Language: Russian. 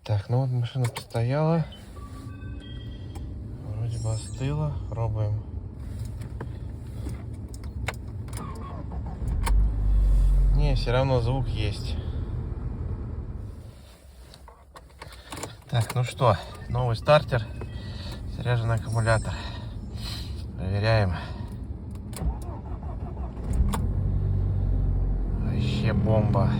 Так, ну вот машина постояла. Вроде бы остыла. Пробуем. Не, все равно звук есть. Так, ну что, новый стартер, заряженный аккумулятор. Проверяем. Вообще бомба.